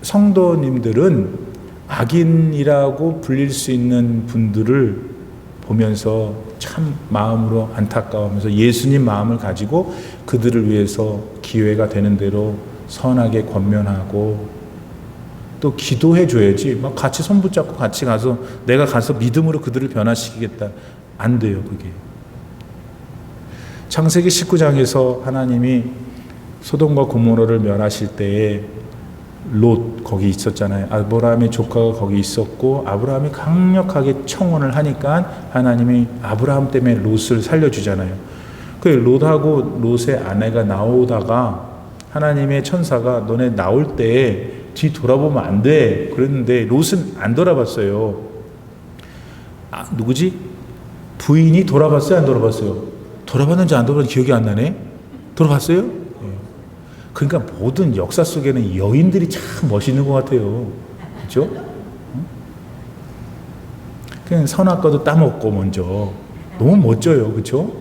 [SPEAKER 1] 성도님들은 악인이라고 불릴 수 있는 분들을 보면서 참 마음으로 안타까워하면서 예수님 마음을 가지고 그들을 위해서 기회가 되는 대로 선하게 권면하고 또 기도해 줘야지 막 같이 손 붙잡고 같이 가서 내가 가서 믿음으로 그들을 변화시키겠다. 안 돼요, 그게. 창세기 19장에서 하나님이 소돔과 고모라를 멸하실 때에 롯 거기 있었잖아요. 아브라함의 조카가 거기 있었고 아브라함이 강력하게 청혼을 하니까 하나님이 아브라함 때문에 롯을 살려주잖아요. 그 롯하고 롯의 아내가 나오다가 하나님의 천사가 너네 나올 때 뒤 돌아보면 안 돼 그랬는데 롯은 안 돌아봤어요. 누구지? 부인이 돌아봤어요, 안 돌아봤어요? 돌아봤는지 안 돌아봤는지 기억이 안 나네. 돌아봤어요? 예. 그러니까 모든 역사 속에는 여인들이 참 멋있는 것 같아요. 그렇죠? 그냥 선악과도 따먹고 먼저 너무 멋져요, 그렇죠?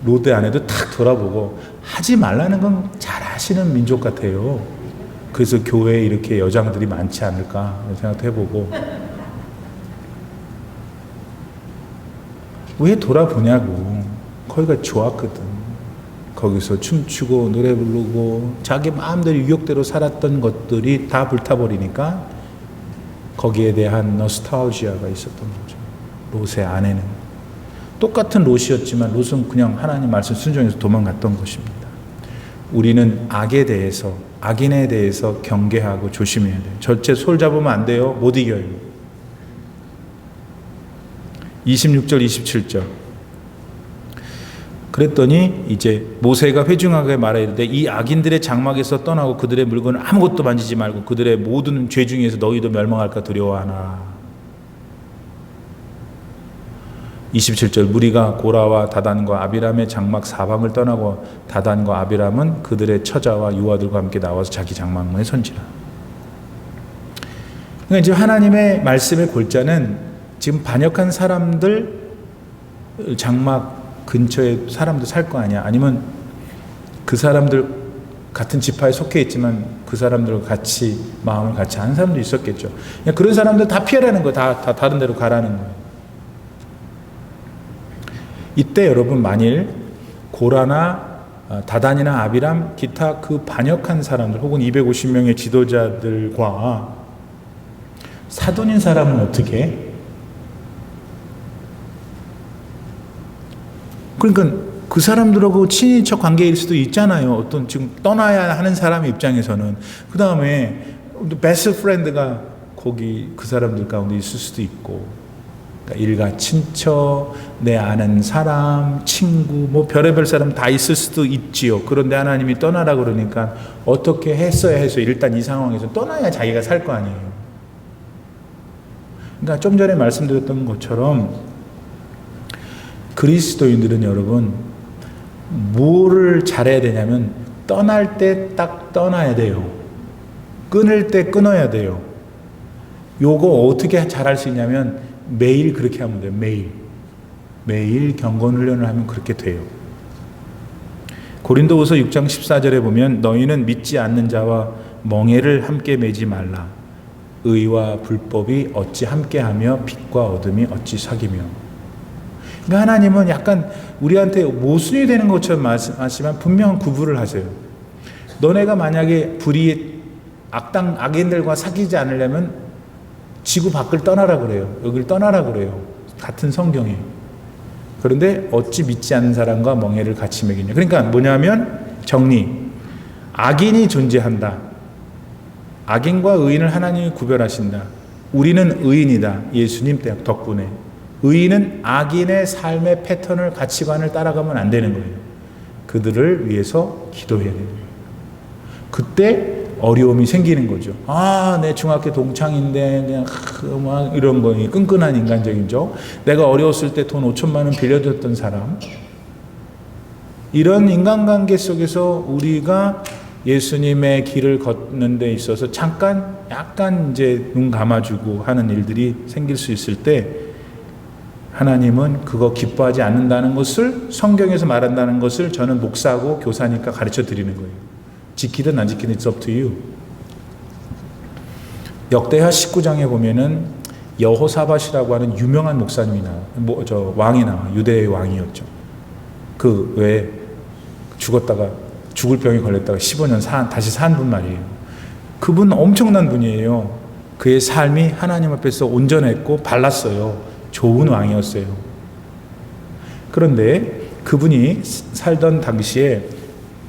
[SPEAKER 1] 로드 안에도 탁 돌아보고 하지 말라는 건 잘 하시는 민족 같아요. 그래서 교회에 이렇게 여장들이 많지 않을까 생각도 해보고 왜 돌아보냐고. 거기가 좋았거든. 거기서 춤추고 노래 부르고 자기 마음대로 유혹대로 살았던 것들이 다 불타버리니까 거기에 대한 노스탈지아가 있었던 거죠. 롯의 아내는 똑같은 롯이었지만 롯은 그냥 하나님 말씀 순종해서 도망갔던 것입니다. 우리는 악에 대해서, 악인에 대해서 경계하고 조심해야 돼요. 절대 손 잡으면 안 돼요. 못 이겨요. 26절 27절 그랬더니 이제 모세가 회중하게 말하되 이 악인들의 장막에서 떠나고 그들의 물건을 아무것도 만지지 말고 그들의 모든 죄 중에서 너희도 멸망할까 두려워하나. 27절 무리가 고라와 다단과 아비람의 장막 사방을 떠나고 다단과 아비람은 그들의 처자와 유아들과 함께 나와서 자기 장막문에 선지라. 그러니까 이제 하나님의 말씀의 골자는 지금 반역한 사람들 장막 근처에 사람도 살 거 아니야. 아니면 그 사람들 같은 지파에 속해 있지만 그 사람들과 같이 마음을 같이 하는 사람도 있었겠죠. 그런 사람들 다 피하라는 거예요. 다 다른 데로 가라는 거예요. 이때 여러분 만일 고라나 다단이나 아비람 기타 그 반역한 사람들 혹은 250명의 지도자들과 사돈인 사람은 어떻게 해? 그러니까 그 사람들하고 친인척 관계일 수도 있잖아요. 어떤 지금 떠나야 하는 사람의 입장에서는. 그 다음에 베스트 프렌드가 거기 그 사람들 가운데 있을 수도 있고, 그러니까 일가 친척, 내 아는 사람, 친구, 뭐 별의별 사람 다 있을 수도 있지요. 그런데 하나님이 떠나라 그러니까 어떻게 했어야 해서 일단 이 상황에서 떠나야 자기가 살 거 아니에요. 그러니까 좀 전에 말씀드렸던 것처럼 그리스도인들은 여러분 뭐를 잘해야 되냐면 떠날 때 딱 떠나야 돼요. 끊을 때 끊어야 돼요. 요거 어떻게 잘할 수 있냐면 매일 그렇게 하면 돼요. 매일 경건 훈련을 하면 그렇게 돼요. 고린도후서 6장 14절에 보면 너희는 믿지 않는 자와 멍에를 함께 매지 말라. 의와 불법이 어찌 함께하며 빛과 어둠이 어찌 사귀며. 그러니까 하나님은 약간 우리한테 모순이 되는 것처럼 말씀하시지만 분명한 구분을 하세요. 너네가 만약에 불의의 악인들과 사귀지 않으려면 지구 밖을 떠나라 그래요. 여기를 떠나라 그래요. 같은 성경에. 그런데 어찌 믿지 않는 사람과 멍에를 같이 먹이냐. 그러니까 뭐냐면 정리. 악인이 존재한다. 악인과 의인을 하나님이 구별하신다. 우리는 의인이다. 예수님 덕분에. 의인은 악인의 삶의 패턴을 가치관을 따라가면 안 되는 거예요. 그들을 위해서 기도해야 돼요. 그때 어려움이 생기는 거죠. 내 중학교 동창인데 그냥 막 이런 거 끈끈한 인간적이죠. 내가 어려웠을 때 돈 5천만 원 빌려줬던 사람. 이런 인간관계 속에서 우리가 예수님의 길을 걷는 데 있어서 잠깐 약간 이제 눈 감아주고 하는 일들이 생길 수 있을 때 하나님은 그거 기뻐하지 않는다는 것을 성경에서 말한다는 것을 저는 목사고 교사니까 가르쳐 드리는 거예요. 지키든 안 지키든 it's up to you. 역대하 19장에 보면은 여호사밧이라고 하는 유명한 목사님이 나와요. 왕이 나와요. 유대의 왕이었죠. 그 왜 죽었다가 죽을 병에 걸렸다가 15년 다시 산 분 말이에요. 그분 엄청난 분이에요. 그의 삶이 하나님 앞에서 온전했고 발랐어요. 좋은 왕이었어요. 그런데 그분이 살던 당시에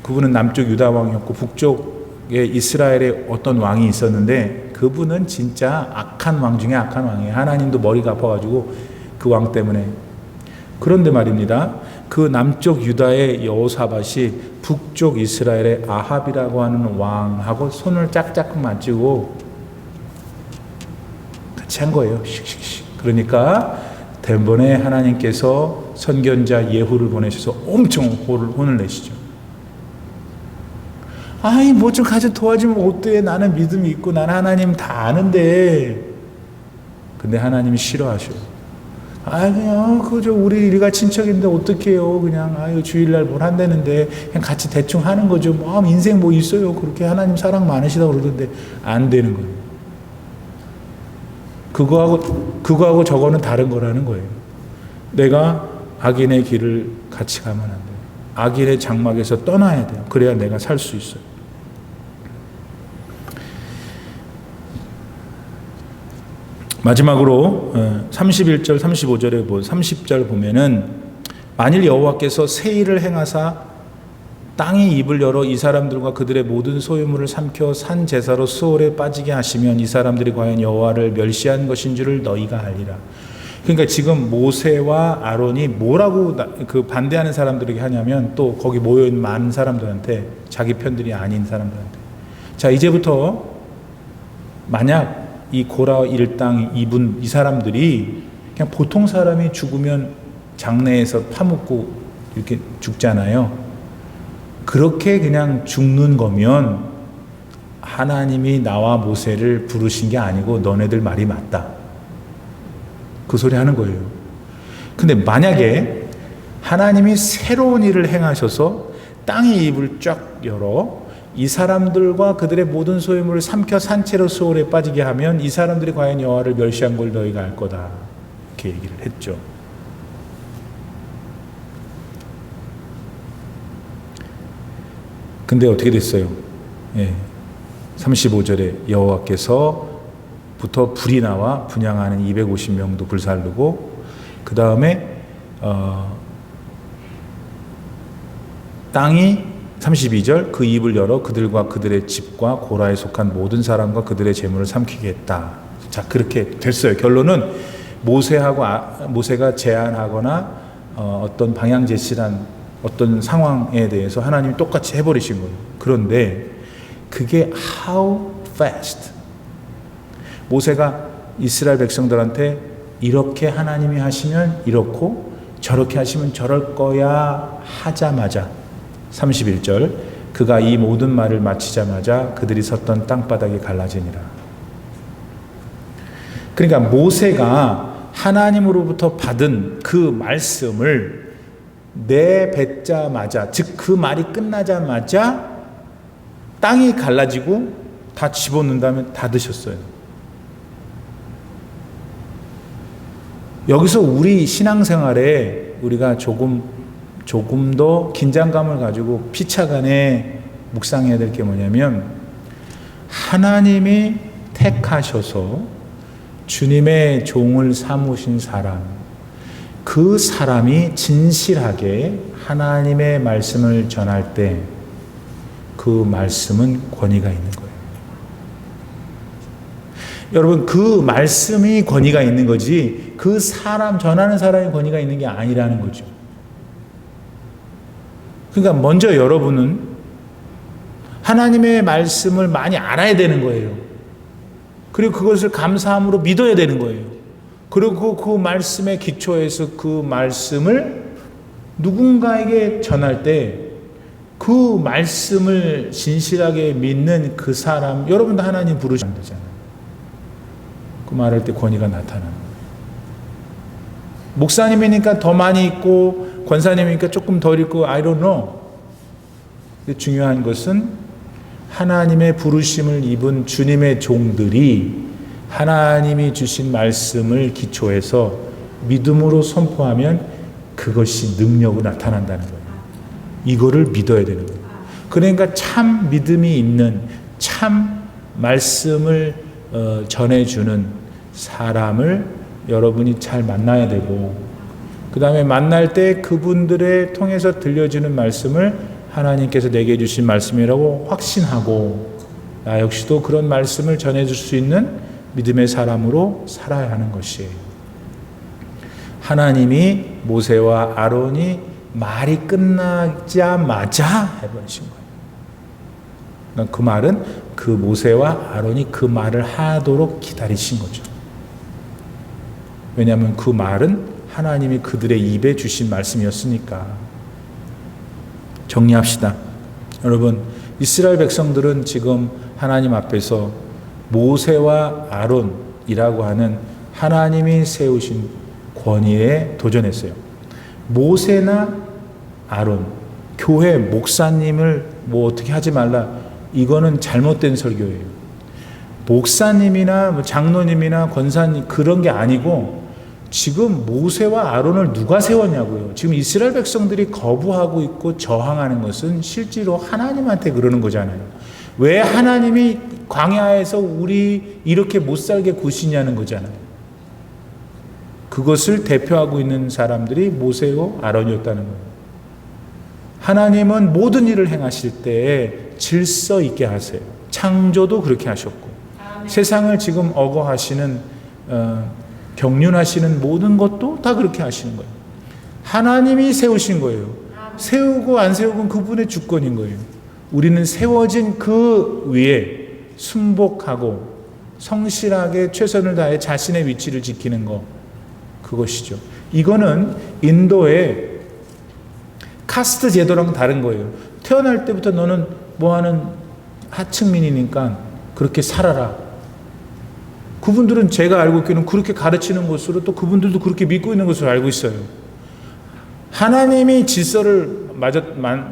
[SPEAKER 1] 그분은 남쪽 유다 왕이었고 북쪽에 이스라엘에 어떤 왕이 있었는데 그분은 진짜 악한 왕 중에 악한 왕이에요. 하나님도 머리가 아파가지고 그 왕 때문에. 그런데 말입니다. 그 남쪽 유다의 여호사밧이 북쪽 이스라엘의 아합이라고 하는 왕하고 손을 짝짝 맞추고 같이 한 거예요. 그러니까 대번에 하나님께서 선견자 예후를 보내셔서 엄청 혼을 내시죠. 아이 뭐 좀 가져 도와주면 어때? 나는 믿음이 있고 나는 하나님 다 아는데. 근데 하나님이 싫어하셔요. 그냥 그저 우리가 친척인데 어떡해요? 그냥 주일날 뭘 한다는데 그냥 같이 대충 하는 거죠. 뭐 인생 뭐 있어요? 그렇게 하나님 사랑 많으시다고 그러던데 안 되는 거예요. 그거하고 저거는 다른 거라는 거예요. 내가 악인의 길을 같이 가면 안 돼요. 악인의 장막에서 떠나야 돼요. 그래야 내가 살 수 있어요. 마지막으로 31절 35절에 30절 보면은 만일 여호와께서 새 일을 행하사 땅이 입을 열어 이 사람들과 그들의 모든 소유물을 삼켜 산 제사로 수월에 빠지게 하시면 이 사람들이 과연 여호와를 멸시한 것인 줄을 너희가 알리라. 그러니까 지금 모세와 아론이 뭐라고 그 반대하는 사람들에게 하냐면, 또 거기 모여있는 많은 사람들한테, 자기 편들이 아닌 사람들한테, 자 이제부터 만약 이 고라 일당 이분 이 사람들이 그냥 보통 사람이 죽으면 장례에서 파묻고 이렇게 죽잖아요. 그렇게 그냥 죽는 거면 하나님이 나와 모세를 부르신 게 아니고 너네들 말이 맞다. 그 소리 하는 거예요. 근데 만약에 하나님이 새로운 일을 행하셔서 땅의 입을 쫙 열어 이 사람들과 그들의 모든 소유물을 삼켜 산채로 수월에 빠지게 하면 이 사람들이 과연 여호와를 멸시한 걸 너희가 알 거다. 이렇게 얘기를 했죠. 근데 어떻게 됐어요? 35절에 여호와께서부터 불이 나와 분향하는 250명도 불살르고, 그 다음에 땅이 32절 그 입을 열어 그들과 그들의 집과 고라에 속한 모든 사람과 그들의 재물을 삼키게 했다. 자, 그렇게 됐어요. 결론은 모세가 제안하거나 어떤 방향 제시한 어떤 상황에 대해서 하나님이 똑같이 해버리신 거예요. 그런데 그게 how fast? 모세가 이스라엘 백성들한테 이렇게 하나님이 하시면 이렇고 저렇게 하시면 저럴 거야 하자마자 31절 그가 이 모든 말을 마치자마자 그들이 섰던 땅바닥이 갈라지니라. 그러니까 모세가 하나님으로부터 받은 그 말씀을 내뱉자마자, 즉 그 말이 끝나자마자 땅이 갈라지고 다 집어넣는다면 다 드셨어요. 여기서 우리 신앙생활에 우리가 조금 더 긴장감을 가지고 피차간에 묵상해야 될 게 뭐냐면, 하나님이 택하셔서 주님의 종을 삼으신 사람, 그 사람이 진실하게 하나님의 말씀을 전할 때 그 말씀은 권위가 있는 거예요. 여러분, 그 말씀이 권위가 있는 거지 그 사람, 전하는 사람이 권위가 있는 게 아니라는 거죠. 그러니까 먼저 여러분은 하나님의 말씀을 많이 알아야 되는 거예요. 그리고 그것을 감사함으로 믿어야 되는 거예요. 그리고 그 말씀의 기초에서 그 말씀을 누군가에게 전할 때 그 말씀을 진실하게 믿는 그 사람, 여러분도 하나님 부르시면 되잖아요. 그 말할 때 권위가 나타나는 거예요. 목사님이니까 더 많이 있고 권사님이니까 조금 덜 있고 I don't know. 중요한 것은 하나님의 부르심을 입은 주님의 종들이 하나님이 주신 말씀을 기초해서 믿음으로 선포하면 그것이 능력으로 나타난다는 거예요. 이거를 믿어야 되는 거예요. 그러니까 참 믿음이 있는, 참 말씀을 전해주는 사람을 여러분이 잘 만나야 되고, 그 다음에 만날 때 그분들의 통해서 들려주는 말씀을 하나님께서 내게 주신 말씀이라고 확신하고, 나 역시도 그런 말씀을 전해줄 수 있는 믿음의 사람으로 살아야 하는 것이에요. 하나님이 모세와 아론이 말이 끝나자마자 해버리신 거예요. 그러니까 그 말은 그 모세와 아론이 그 말을 하도록 기다리신 거죠. 왜냐하면 그 말은 하나님이 그들의 입에 주신 말씀이었으니까. 정리합시다. 여러분, 이스라엘 백성들은 지금 하나님 앞에서 모세와 아론이라고 하는 하나님이 세우신 권위에 도전했어요. 모세나 아론, 교회 목사님을 뭐 어떻게 하지 말라, 이거는 잘못된 설교예요. 목사님이나 장로님이나 권사님 그런 게 아니고, 지금 모세와 아론을 누가 세웠냐고요. 지금 이스라엘 백성들이 거부하고 있고 저항하는 것은 실제로 하나님한테 그러는 거잖아요. 왜 하나님이 광야에서 우리 이렇게 못 살게 구시냐는 거잖아요. 그것을 대표하고 있는 사람들이 모세와 아론이었다는 거예요. 하나님은 모든 일을 행하실 때에 질서 있게 하세요. 창조도 그렇게 하셨고, 세상을 지금 억어하시는 경륜하시는 모든 것도 다 그렇게 하시는 거예요. 하나님이 세우신 거예요. 세우고 안 세우고는 그분의 주권인 거예요. 우리는 세워진 그 위에 순복하고 성실하게 최선을 다해 자신의 위치를 지키는 것, 그것이죠. 이거는 인도의 카스트 제도랑 다른 거예요. 태어날 때부터 너는 뭐하는 하층민이니까 그렇게 살아라. 그분들은 제가 알고 있기는 그렇게 가르치는 것으로, 또 그분들도 그렇게 믿고 있는 것으로 알고 있어요. 하나님이 질서를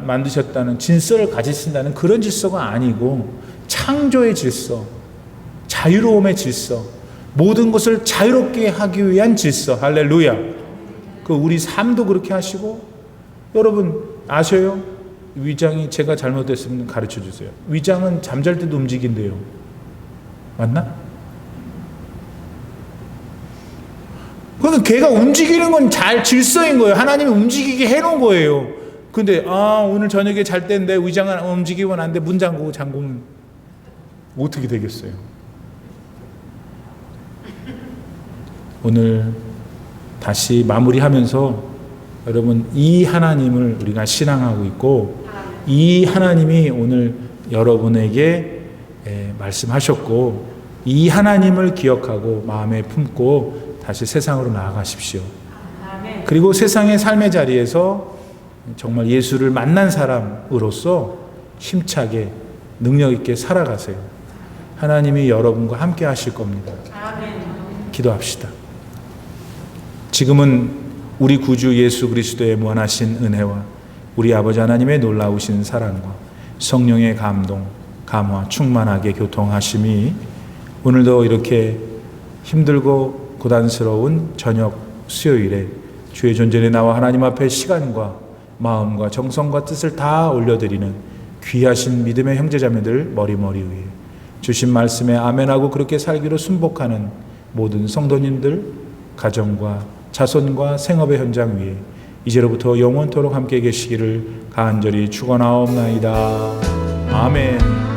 [SPEAKER 1] 만드셨다는, 질서를 가지신다는 그런 질서가 아니고, 창조의 질서, 자유로움의 질서, 모든 것을 자유롭게 하기 위한 질서. 할렐루야. 그 우리 삶도 그렇게 하시고, 여러분 아셔요? 위장이, 제가 잘못했으면 가르쳐 주세요. 위장은 잠잘 때도 움직인대요. 맞나? 그러니까 걔가 움직이는 건 잘 질서인 거예요. 하나님이 움직이게 해놓은 거예요. 근데 오늘 저녁에 잘 때인데 위장은 움직이면 안 돼. 문 잠그면 어떻게 되겠어요? 오늘 다시 마무리하면서, 여러분, 이 하나님을 우리가 신앙하고 있고, 이 하나님이 오늘 여러분에게 말씀하셨고, 이 하나님을 기억하고 마음에 품고 다시 세상으로 나아가십시오. 그리고 세상의 삶의 자리에서 정말 예수를 만난 사람으로서 힘차게 능력 있게 살아가세요. 하나님이 여러분과 함께 하실 겁니다. 기도합시다. 지금은 우리 구주 예수 그리스도의 무한하신 은혜와 우리 아버지 하나님의 놀라우신 사랑과 성령의 감동, 감화, 충만하게 교통하심이 오늘도 이렇게 힘들고 고단스러운 저녁 수요일에 주의 존전에 나와 하나님 앞에 시간과 마음과 정성과 뜻을 다 올려드리는 귀하신 믿음의 형제자매들 머리머리 위에 주신 말씀에 아멘하고 그렇게 살기로 순복하는 모든 성도님들, 가정과 자손과 생업의 현장 위에 이제로부터 영원토록 함께 계시기를 간절히 축원하옵나이다. 아멘.